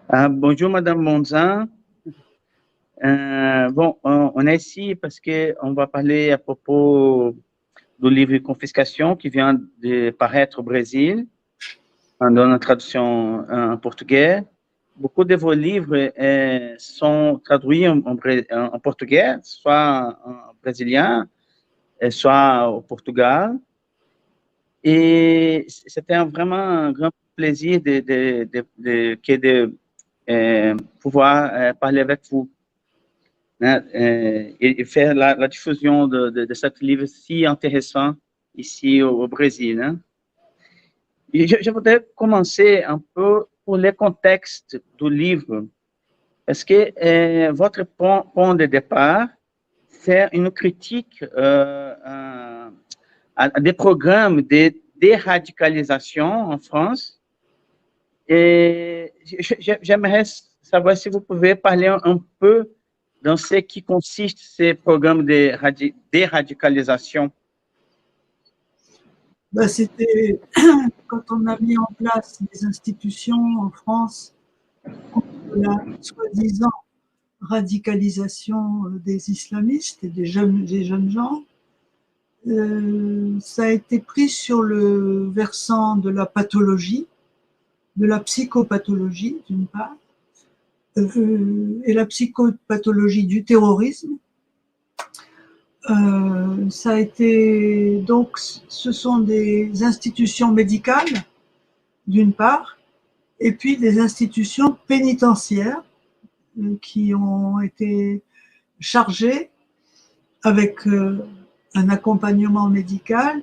Bonjour, Madame Monzin. On est ici parce que on va parler à propos du livre Confiscation qui vient de paraître au Brésil, dans la traduction en portugais. Beaucoup de vos livres sont traduits en portugais, soit en brésilien, soit au Portugal. Et c'était vraiment un grand plaisir de pouvoir parler avec vous, né, et faire la diffusion de ce livre si intéressant ici au Brésil. Né? Et je voudrais commencer un peu pour le contexte du livre. Est-ce que votre point de départ, c'est une critique à des programmes de déradicalisation en France? Et j'aimerais savoir si vous pouvez parler un peu dans ce qui consiste ces programmes de déradicalisation. C'était quand on a mis en place des institutions en France contre la soi-disant radicalisation des islamistes et des jeunes gens. Ça a été pris sur le versant de la pathologie, de la psychopathologie d'une part, et la psychopathologie du terrorisme. Ça a été donc, ce sont des institutions médicales d'une part, et puis des institutions pénitentiaires qui ont été chargées avec un accompagnement médical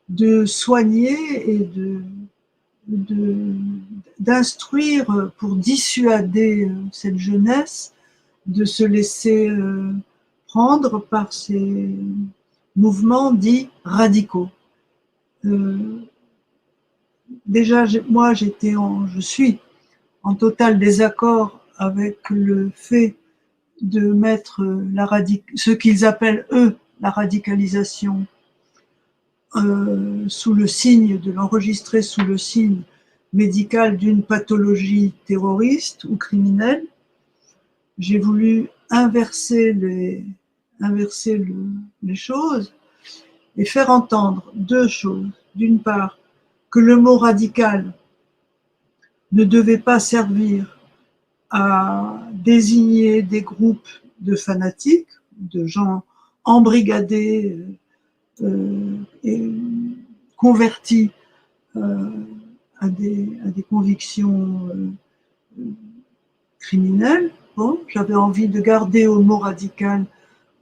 de soigner et d'instruire pour dissuader cette jeunesse de se laisser prendre par ces mouvements dits radicaux. Déjà, je suis en total désaccord avec le fait de mettre ce qu'ils appellent eux la radicalisation sous le signe de l'enregistrer sous le signe médical d'une pathologie terroriste ou criminelle. J'ai voulu inverser les choses et faire entendre deux choses. D'une part, que le mot radical ne devait pas servir à désigner des groupes de fanatiques, de gens embrigadés et convertis à des convictions criminelles. Bon, j'avais envie de garder au mot radical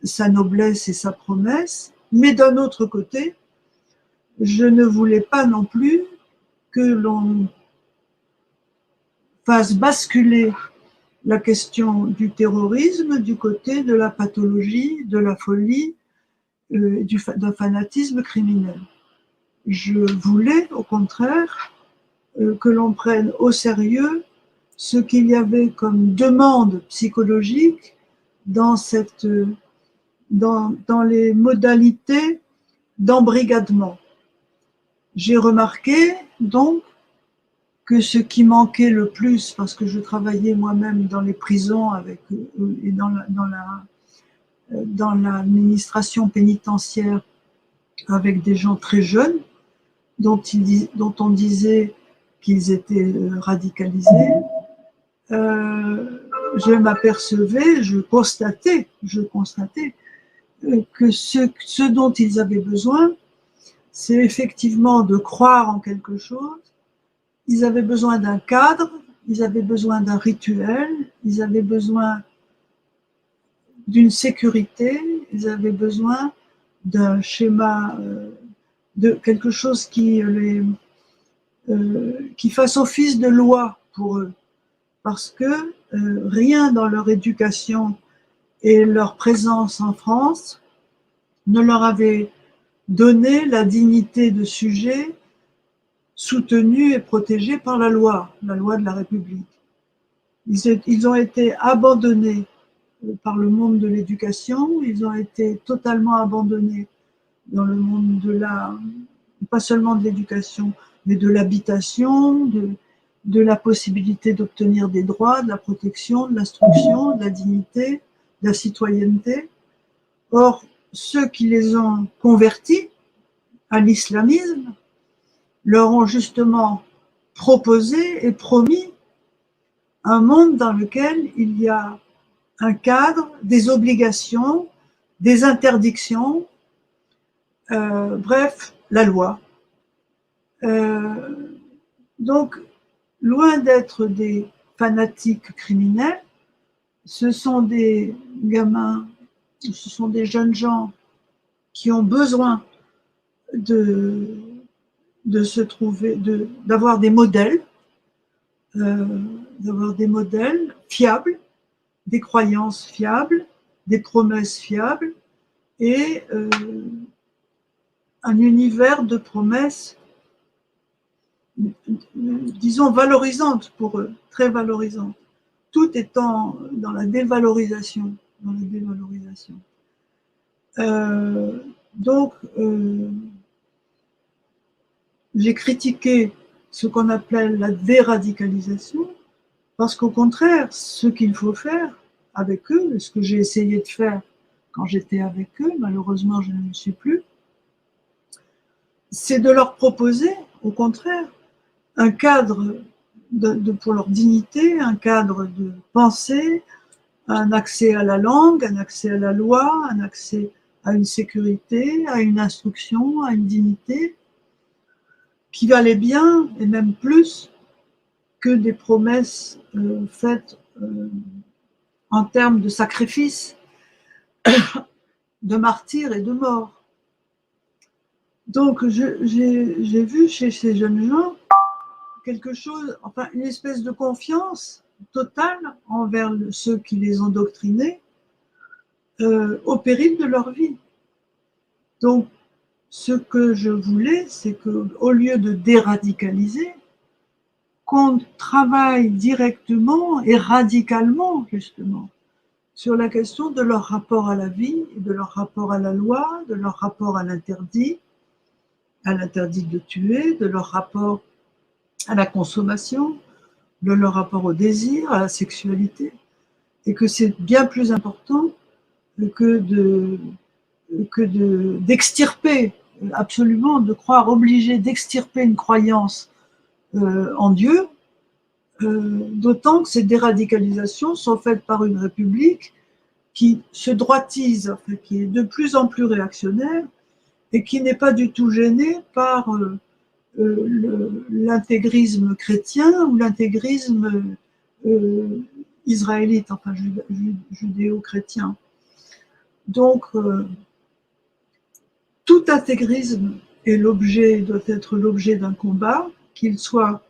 sa noblesse et sa promesse, mais d'un autre côté, je ne voulais pas non plus que l'on fasse basculer la question du terrorisme du côté de la pathologie, de la folie, d'un fanatisme criminel. Je voulais, au contraire, que l'on prenne au sérieux ce qu'il y avait comme demande psychologique dans les modalités d'embrigadement. J'ai remarqué donc que ce qui manquait le plus, parce que je travaillais moi-même dans les prisons et dans l'administration pénitentiaire avec des gens très jeunes, dont on disait qu'ils étaient radicalisés, je m'apercevais, je constatais que ce dont ils avaient besoin, c'est effectivement de croire en quelque chose. Ils avaient besoin d'un cadre, ils avaient besoin d'un rituel, ils avaient besoin d'une sécurité, ils avaient besoin d'un schéma, de quelque chose qui fasse office de loi pour eux. Parce que rien dans leur éducation et leur présence en France ne leur avait donné la dignité de sujet soutenue et protégée par la loi de la République. Ils ont été abandonnés par le monde de l'éducation, ils ont été totalement abandonnés dans le monde pas seulement de l'éducation, mais de l'habitation, de la possibilité d'obtenir des droits, de la protection, de l'instruction, de la dignité, de la citoyenneté. Or, ceux qui les ont convertis à l'islamisme leur ont justement proposé et promis un monde dans lequel il y a un cadre, des obligations, des interdictions, bref, la loi. Donc, loin d'être des fanatiques criminels, ce sont des gamins, ce sont des jeunes gens qui ont besoin de se trouver, d'avoir des modèles, fiables, des croyances fiables, des promesses fiables et un univers de promesses, disons, valorisantes pour eux, très valorisantes, tout étant dans la dévalorisation. Donc, j'ai critiqué ce qu'on appelle la déradicalisation, parce qu'au contraire, ce qu'il faut faire avec eux, ce que j'ai essayé de faire quand j'étais avec eux, malheureusement je ne le suis plus, c'est de leur proposer, au contraire, un cadre pour leur dignité, un cadre de pensée, un accès à la langue, un accès à la loi, un accès à une sécurité, à une instruction, à une dignité, qui valait bien, et même plus, que des promesses faites en termes de sacrifice, de martyrs et de morts. Donc, j'ai vu chez ces jeunes gens quelque chose, enfin, une espèce de confiance totale envers ceux qui les ont doctrinés, au péril de leur vie. Donc, ce que je voulais, c'est qu'au lieu de déradicaliser, qu'on travaille directement et radicalement, justement, sur la question de leur rapport à la vie, de leur rapport à la loi, de leur rapport à l'interdit de tuer, de leur rapport à la consommation, de leur rapport au désir, à la sexualité, et que c'est bien plus important que d'extirper, absolument, de croire obligé d'extirper une croyance en Dieu, d'autant que ces déradicalisations sont faites par une république qui se droitise, enfin, qui est de plus en plus réactionnaire et qui n'est pas du tout gênée par l'intégrisme chrétien ou l'intégrisme israélite, enfin judéo-chrétien. Donc, tout intégrisme doit être l'objet d'un combat, qu'il soit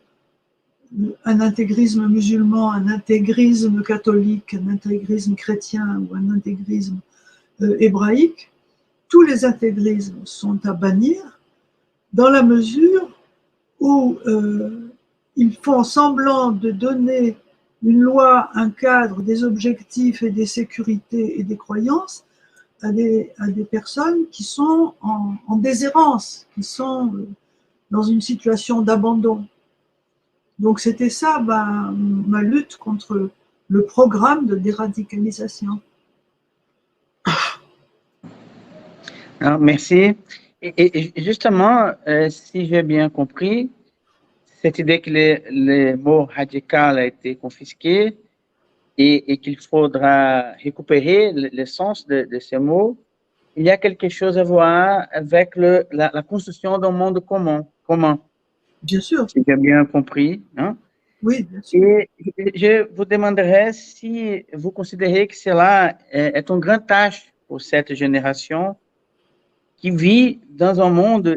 un intégrisme musulman, un intégrisme catholique, un intégrisme chrétien ou un intégrisme hébraïque. Tous les intégrismes sont à bannir dans la mesure où ils font semblant de donner une loi, un cadre, des objectifs et des sécurités et des croyances à des personnes qui sont en déshérence, qui sont dans une situation d'abandon. Donc c'était ça ma lutte contre le programme de déradicalisation. Alors, merci. Et justement, si j'ai bien compris, cette idée que le mot radical a été confisqué et qu'il faudra récupérer le sens de ces mots, il y a quelque chose à voir avec la construction d'un monde commun. Bien sûr. Si j'ai bien compris. Hein? Oui, bien sûr. Et je vous demanderais si vous considérez que cela est une grande tâche pour cette génération qui vit dans un monde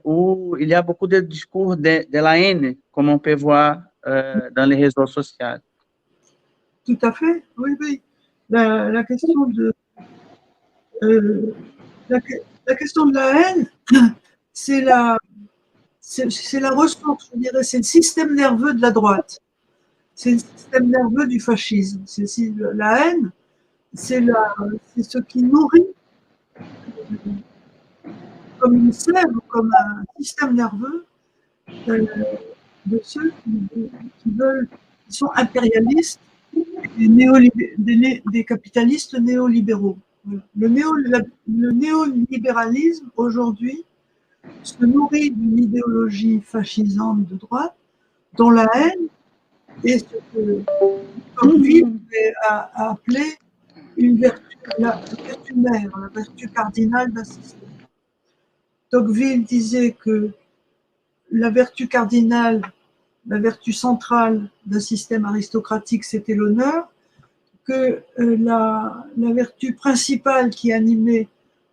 où il y a beaucoup de discours de la haine, comme on peut voir dans les réseaux sociaux. Tout à fait, oui, oui. La question de la question de la haine, c'est la ressource, je dirais, c'est le système nerveux de la droite. C'est le système nerveux du fascisme. La haine, c'est ce qui nourrit comme une sève, comme un système nerveux, de ceux qui sont impérialistes et des capitalistes néolibéraux. Voilà. Le néolibéralisme, aujourd'hui, se nourrit d'une idéologie fascisante de droite, dont la haine est ce que Tocqueville a appelé la vertu mère, la vertu cardinale d'un système. Tocqueville disait que la vertu cardinale, la vertu centrale d'un système aristocratique, c'était l'honneur, que la vertu principale qui animait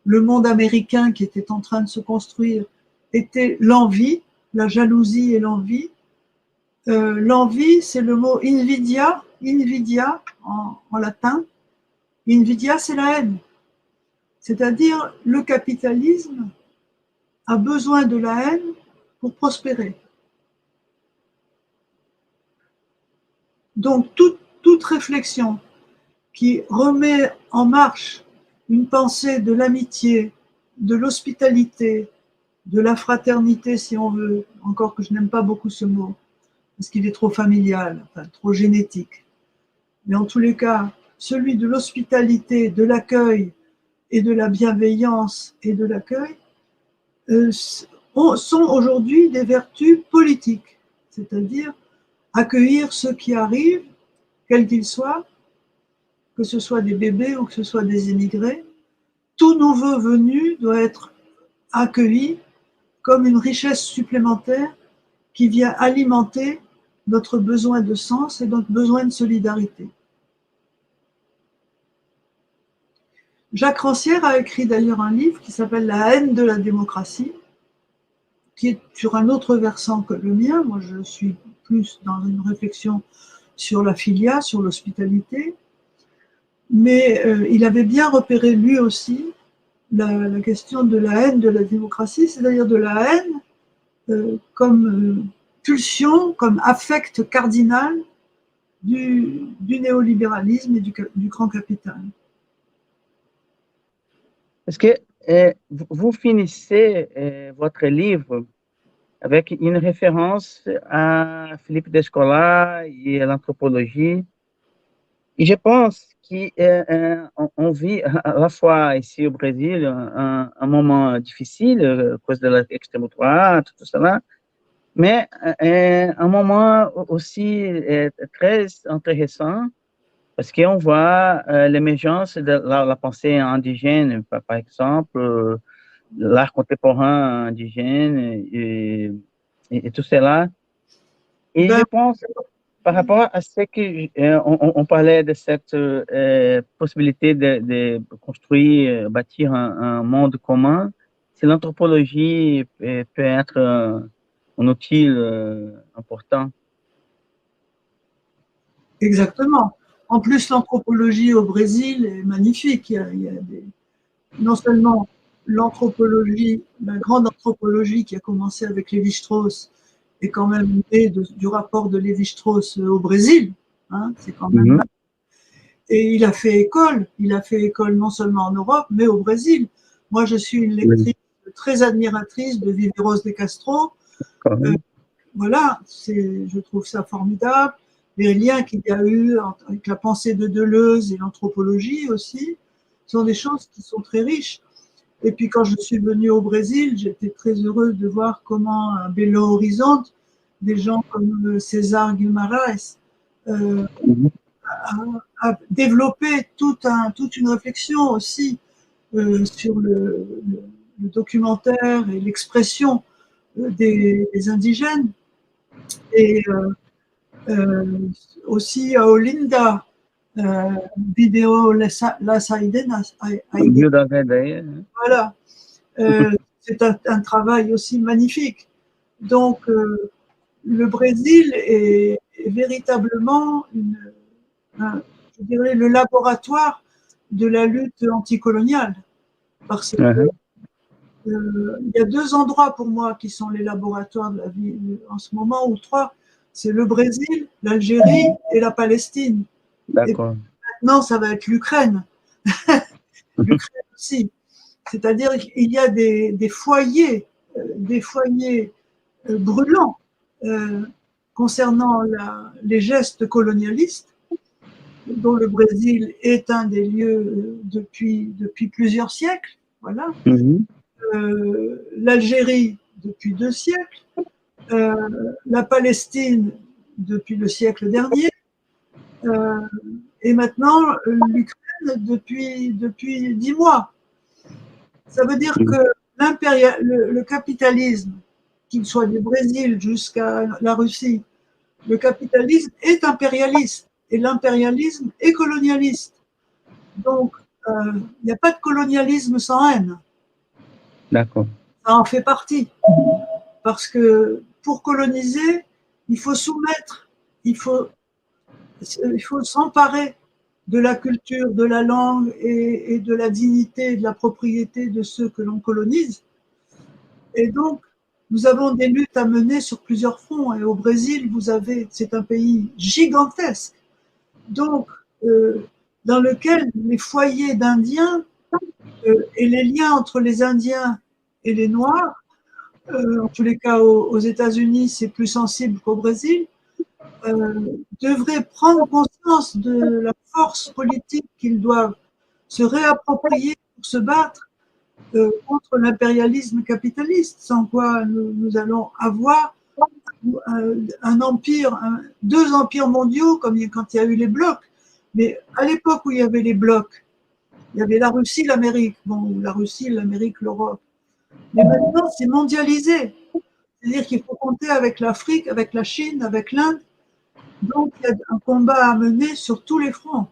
le monde américain qui était en train de se construire était l'envie, la jalousie et l'envie. L'envie, c'est le mot invidia, en latin. Invidia, c'est la haine. C'est-à-dire, le capitalisme a besoin de la haine pour prospérer. Donc, toute réflexion qui remet en marche une pensée de l'amitié, de l'hospitalité, de la fraternité, si on veut, encore que je n'aime pas beaucoup ce mot, parce qu'il est trop familial, enfin, trop génétique. Mais en tous les cas, celui de l'hospitalité, de l'accueil et de la bienveillance et de l'accueil sont aujourd'hui des vertus politiques, c'est-à-dire accueillir ceux qui arrivent, quels qu'ils soient, que ce soit des bébés ou que ce soit des immigrés. Tout nouveau venu doit être accueilli comme une richesse supplémentaire qui vient alimenter notre besoin de sens et notre besoin de solidarité. Jacques Rancière a écrit d'ailleurs un livre qui s'appelle La haine de la démocratie, qui est sur un autre versant que le mien. Moi, je suis plus dans une réflexion sur la filia, sur l'hospitalité. Mais il avait bien repéré lui aussi la question de la haine de la démocratie, c'est-à-dire de la haine comme pulsion, comme affect cardinal du néolibéralisme et du grand capital. Est-ce que vous finissez votre livre avec une référence à Philippe Descola et à l'anthropologie? Et je pense qu'on vit à la fois ici au Brésil un moment difficile à cause de l'extrême droite, tout cela, mais un moment aussi très intéressant parce qu'on voit l'émergence de la pensée indigène, par exemple, l'art contemporain indigène et tout cela. Et je pense, par rapport à ce que on parlait de cette possibilité de construire, bâtir un monde commun, si l'anthropologie peut être un outil important. Exactement. En plus, l'anthropologie au Brésil est magnifique. Il y a non seulement l'anthropologie, la grande anthropologie qui a commencé avec Lévi-Strauss est quand même née du rapport de Lévi-Strauss au Brésil. Hein, c'est quand même là. Et il a fait école non seulement en Europe, mais au Brésil. Moi, je suis une lectrice très admiratrice de Viveros de Castro. Voilà, je trouve ça formidable. Les liens qu'il y a eu avec la pensée de Deleuze et l'anthropologie aussi sont des choses qui sont très riches. Et puis quand je suis venue au Brésil, j'étais très heureuse de voir comment à Belo Horizonte, des gens comme César Guimarães a développé toute une réflexion aussi sur le documentaire et l'expression des indigènes. Et aussi à Olinda, vidéo La Saïdena. Voilà. C'est un travail aussi magnifique. Donc, le Brésil est véritablement je dirais, le laboratoire de la lutte anticoloniale. Parce que il y a deux endroits pour moi qui sont les laboratoires de la vie en ce moment, ou trois. C'est le Brésil, l'Algérie et la Palestine. D'accord. Et maintenant, ça va être l'Ukraine. L'Ukraine aussi. C'est-à-dire qu'il y a des foyers brûlants concernant les gestes colonialistes, dont le Brésil est un des lieux depuis plusieurs siècles, voilà. L'Algérie depuis 2 siècles, la Palestine depuis le siècle dernier, et maintenant l'Ukraine depuis 10 mois. Ça veut dire que le capitalisme, qu'il soit du Brésil jusqu'à la Russie, le capitalisme est impérialiste et l'impérialisme est colonialiste. Donc, il n'y a pas de colonialisme sans haine. D'accord. Ça en fait partie. Parce que pour coloniser, il faut soumettre, il faut s'emparer de la culture, de la langue et de la dignité et de la propriété de ceux que l'on colonise. Et donc, nous avons des luttes à mener sur plusieurs fronts. Et au Brésil, c'est un pays gigantesque, donc dans lequel les foyers d'Indiens et les liens entre les Indiens et les Noirs, en tous les cas aux États-Unis, c'est plus sensible qu'au Brésil, devraient prendre conscience de la force politique qu'ils doivent se réapproprier pour se battre contre l'impérialisme capitaliste, sans quoi nous allons avoir un empire, 2 empires mondiaux, comme quand il y a eu les blocs. Mais à l'époque où il y avait les blocs, il y avait la Russie, l'Amérique, bon, la Russie, l'Amérique, l'Europe. Mais maintenant, c'est mondialisé. C'est-à-dire qu'il faut compter avec l'Afrique, avec la Chine, avec l'Inde. Donc, il y a un combat à mener sur tous les fronts.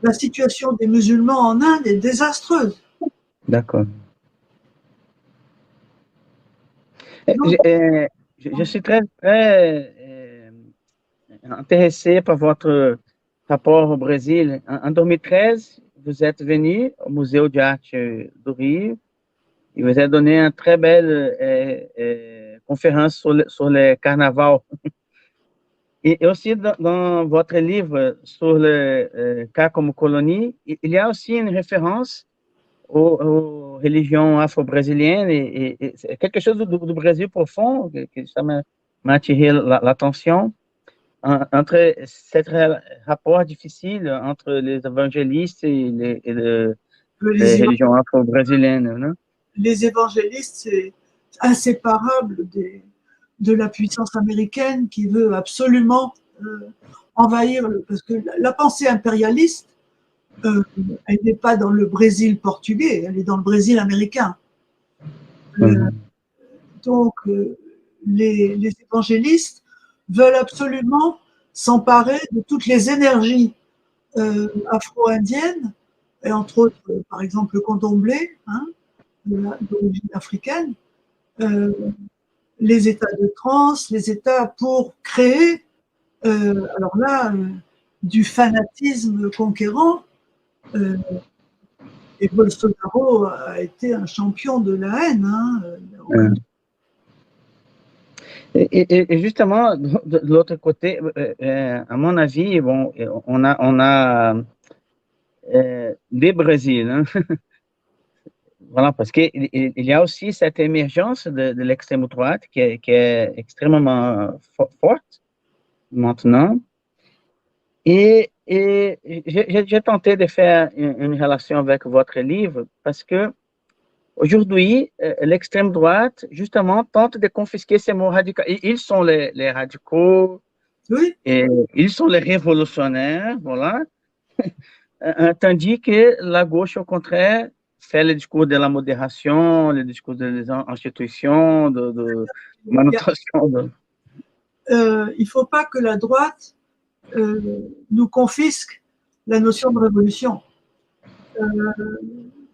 La situation des musulmans en Inde est désastreuse. D'accord. Je suis très, très intéressé par votre rapport au Brésil. En 2013, vous êtes venu au Musée d'Art du Rio et vous avez donné une très belle conférence sur le carnaval. Et aussi dans votre livre sur le cas comme colonie, il y a aussi une référence aux religions afro-brésiliennes et c'est quelque chose du Brésil profond que ça m'a attiré l'attention entre ce rapport difficile entre les évangélistes et les religions afro-brésiliennes. Non? Les évangélistes, c'est inséparable de la puissance américaine qui veut absolument envahir, parce que la pensée impérialiste, elle n'est pas dans le Brésil portugais, elle est dans le Brésil américain. Donc, les évangélistes veulent absolument s'emparer de toutes les énergies afro-indiennes, et entre autres, par exemple, le candomblé, hein, d'origine africaine, les états de transe, les états pour créer, alors là, du fanatisme conquérant. Et Bolsonaro a été un champion de la haine. Hein, et justement, de l'autre côté, à mon avis, bon, on a des Brésils. Hein? Voilà, parce qu'il y a aussi cette émergence de l'extrême droite qui est extrêmement forte maintenant. Et j'ai tenté de faire une relation avec votre livre parce que aujourd'hui, l'extrême droite, justement, tente de confisquer ces mots radicaux. Ils sont les radicaux, oui. Et ils sont les révolutionnaires, voilà. Tandis que la gauche, au contraire, fait le discours de la modération, le discours des institutions, de manutention. Il ne faut pas que la droite nous confisque la notion de révolution.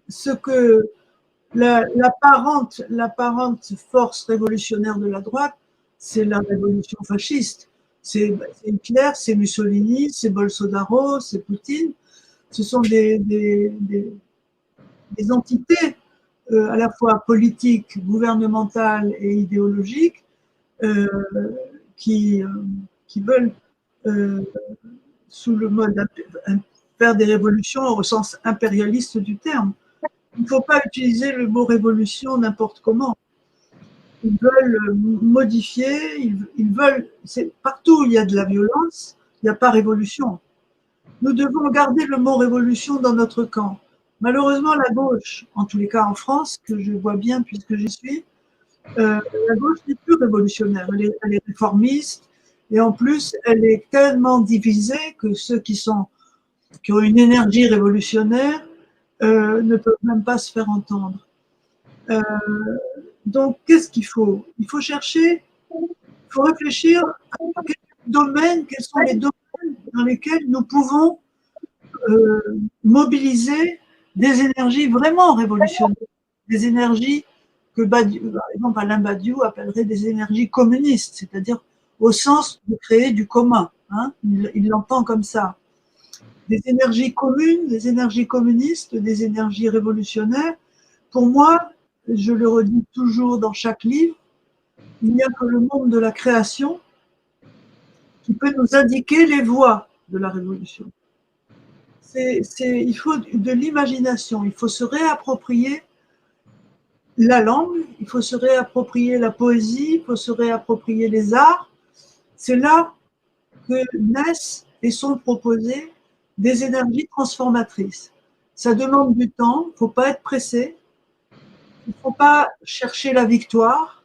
Ce que l'apparente force révolutionnaire de la droite, c'est la révolution fasciste. C'est Hitler, c'est Mussolini, c'est Bolsonaro, c'est Poutine. Ce sont des entités à la fois politiques, gouvernementales et idéologiques qui veulent, sous le mode faire des révolutions au sens impérialiste du terme. Il ne faut pas utiliser le mot révolution n'importe comment. ils veulent modifier, ils veulent, partout où il y a de la violence, il n'y a pas révolution. Nous devons garder le mot révolution dans notre camp. Malheureusement, la gauche, en tous les cas en France, que je vois bien puisque j'y suis, la gauche n'est plus révolutionnaire, elle est réformiste, et en plus, elle est tellement divisée que ceux qui ont une énergie révolutionnaire ne peuvent même pas se faire entendre. Donc, qu'est-ce qu'il faut? Il faut chercher, il faut réfléchir à quels sont les domaines dans lesquels nous pouvons mobiliser des énergies vraiment révolutionnaires, des énergies que Badiou, par exemple Alain Badiou appellerait des énergies communistes, c'est-à-dire au sens de créer du commun. Hein, il l'entend comme ça. Des énergies communes, des énergies communistes, des énergies révolutionnaires. Pour moi, je le redis toujours dans chaque livre, il n'y a que le monde de la création qui peut nous indiquer les voies de la révolution. Il faut de l'imagination, il faut se réapproprier la langue, il faut se réapproprier la poésie, il faut se réapproprier les arts. C'est là que naissent et sont proposées des énergies transformatrices. Ça demande du temps, il ne faut pas être pressé, il ne faut pas chercher la victoire,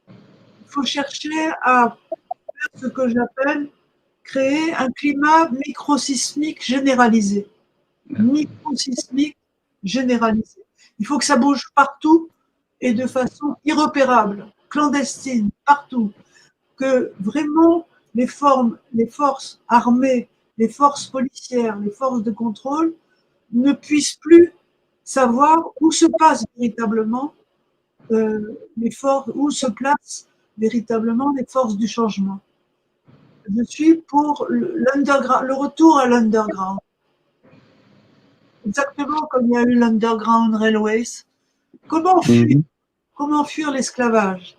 il faut chercher à faire ce que j'appelle créer un climat microsismique généralisé. Microsismique généralisé. Il faut que ça bouge partout et de façon irrepérable, clandestine, partout. Que vraiment les forces armées, les forces policières, les forces de contrôle ne puissent plus savoir où se passent véritablement où se placent véritablement les forces du changement. Je suis pour le retour à l'underground. Exactement comme il y a eu l'Underground Railways. Comment fuir, comment fuir l'esclavage?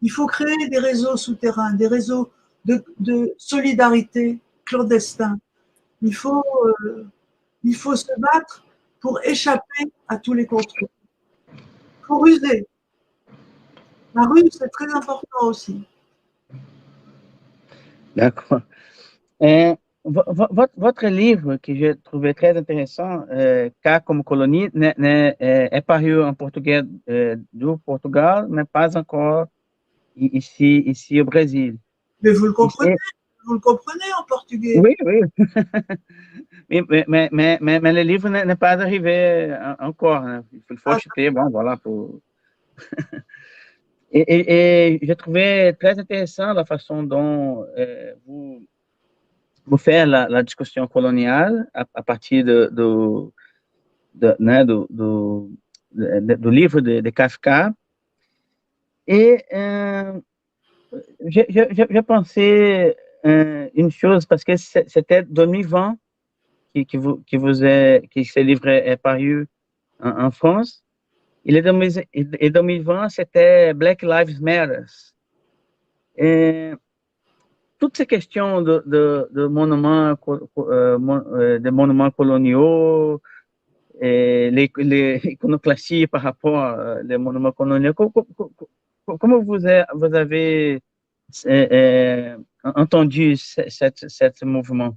Il faut créer des réseaux souterrains, des réseaux de solidarité clandestins. Il faut se battre pour échapper à tous les contrôles. Il faut ruser. La ruse, c'est très important aussi. D'accord. Votre livre, que j'ai trouvé très intéressant, Cá como colonie, est paru en portugais do Portugal, mais pas encore ici au Brésil. Mais vous le comprenez en portugais. Oui, oui. mais le livre n'est pas arrivé encore. Hein. Il faut acheter, bon, voilà. Et j'ai trouvé très intéressant la façon dont vous faites la discussion coloniale à partir né, do livro de Kafka. Et j'ai pensé une chose, parce que c'était 2020 que ce livre est paru en France. Et 2020, c'était Black Lives Matter. Et toutes ces questions de monuments coloniaux, et l'iconoclastie par rapport aux monuments coloniaux, comment vous avez entendu ce mouvement?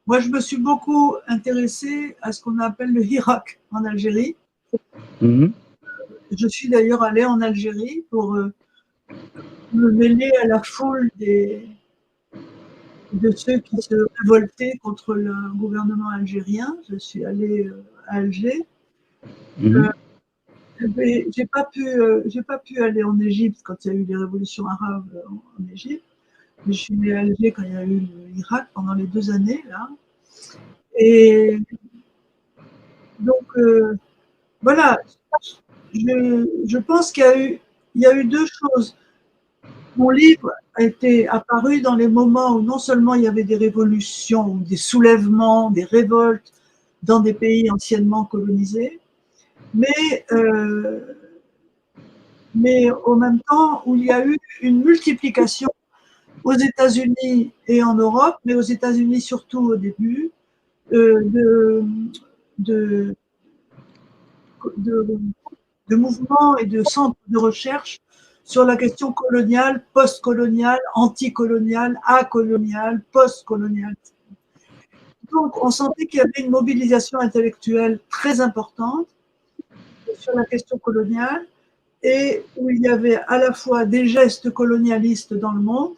Moi, je me suis beaucoup intéressée à ce qu'on appelle le Hirak en Algérie. Je suis d'ailleurs allée en Algérie pour me mêler à la foule de ceux qui se révoltaient contre le gouvernement algérien. Je suis allée à Alger. J'ai pas pu aller en Égypte quand il y a eu les révolutions arabes en Égypte. Mais je suis allée à Alger quand il y a eu l'Irak pendant les 2 années là. Et donc voilà, je pense qu'il y a eu 2 choses. Mon livre a été apparu dans les moments où non seulement il y avait des révolutions, des soulèvements, des révoltes dans des pays anciennement colonisés, mais en même temps où il y a eu une multiplication aux États-Unis et en Europe, mais aux États-Unis surtout au début, de mouvements et de centres de recherche sur la question coloniale, post-coloniale, anticoloniale, acoloniale, post-coloniale. Donc, on sentait qu'il y avait une mobilisation intellectuelle très importante sur la question coloniale et où il y avait à la fois des gestes colonialistes dans le monde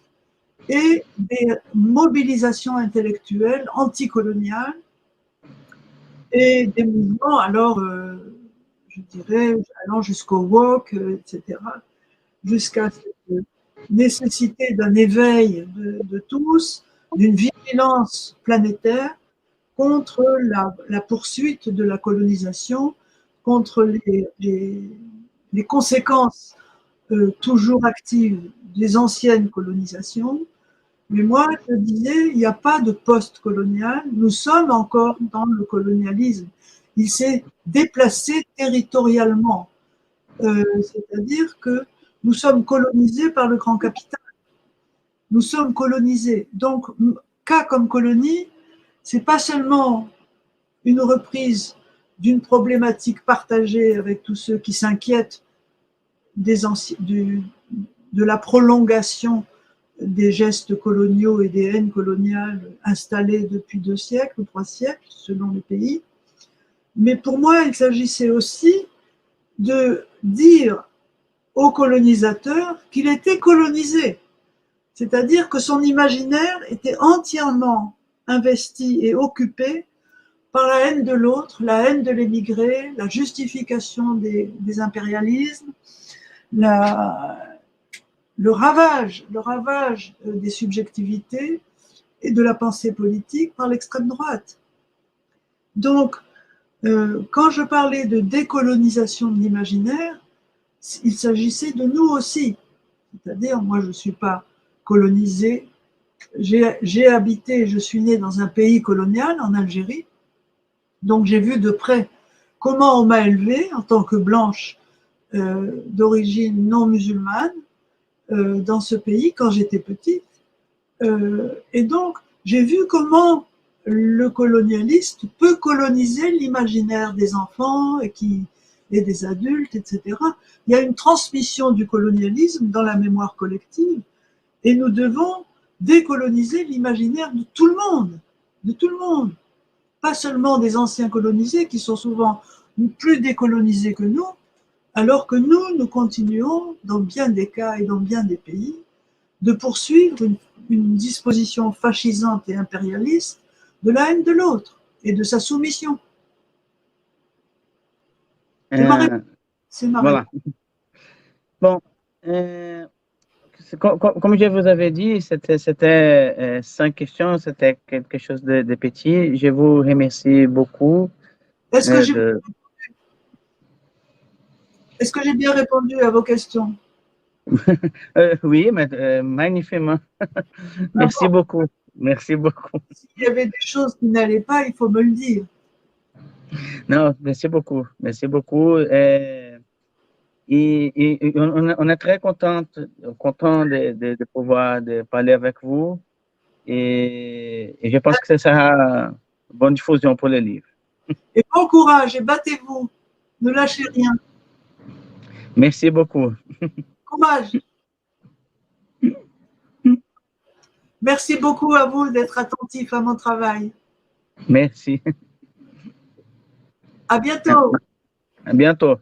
et des mobilisations intellectuelles anticoloniales et des mouvements, alors, je dirais, allant jusqu'au woke, etc., jusqu'à cette nécessité d'un éveil de tous, d'une vigilance planétaire contre la poursuite de la colonisation, contre les conséquences toujours actives des anciennes colonisations. Mais moi, je disais, il n'y a pas de post-colonial, nous sommes encore dans le colonialisme. Il s'est déplacé territorialement, c'est-à-dire que nous sommes colonisés par le grand capital. Nous sommes colonisés. Donc, cas comme colonie, c'est pas seulement une reprise d'une problématique partagée avec tous ceux qui s'inquiètent de la prolongation des gestes coloniaux et des haines coloniales installées depuis 2 siècles ou 3 siècles, selon les pays. Mais pour moi, il s'agissait aussi de dire au colonisateur qu'il était colonisé, c'est-à-dire que son imaginaire était entièrement investi et occupé par la haine de l'autre, la haine de l'émigré, la justification des impérialismes, le ravage des subjectivités et de la pensée politique par l'extrême droite. Donc, quand je parlais de décolonisation de l'imaginaire, il s'agissait de nous aussi. C'est-à-dire, moi, je ne suis pas colonisée. J'ai habité, je suis née dans un pays colonial, en Algérie. Donc, j'ai vu de près comment on m'a élevée en tant que blanche d'origine non musulmane dans ce pays quand j'étais petite. Et donc, j'ai vu comment le colonialiste peut coloniser l'imaginaire des enfants et des adultes, etc. Il y a une transmission du colonialisme dans la mémoire collective et nous devons décoloniser l'imaginaire de tout le monde, pas seulement des anciens colonisés qui sont souvent plus décolonisés que nous, alors que nous continuons, dans bien des cas et dans bien des pays, de poursuivre une disposition fascisante et impérialiste de la haine de l'autre et de sa soumission. C'est ma réponse. Voilà. Bon, comme je vous avais dit, c'était 5 questions, c'était quelque chose de petit. Je vous remercie beaucoup. Est-ce que j'ai bien répondu à vos questions? Oui, mais magnifiquement. Merci beaucoup. Merci beaucoup. S'il y avait des choses qui n'allaient pas, il faut me le dire. Non, merci beaucoup. Merci beaucoup. Et on est très content de pouvoir parler avec vous. Et je pense que ça sera une bonne diffusion pour le livre. Et bon courage et battez-vous. Ne lâchez rien. Merci beaucoup. Courage. Merci beaucoup à vous d'être attentif à mon travail. Merci. À bientôt. À bientôt.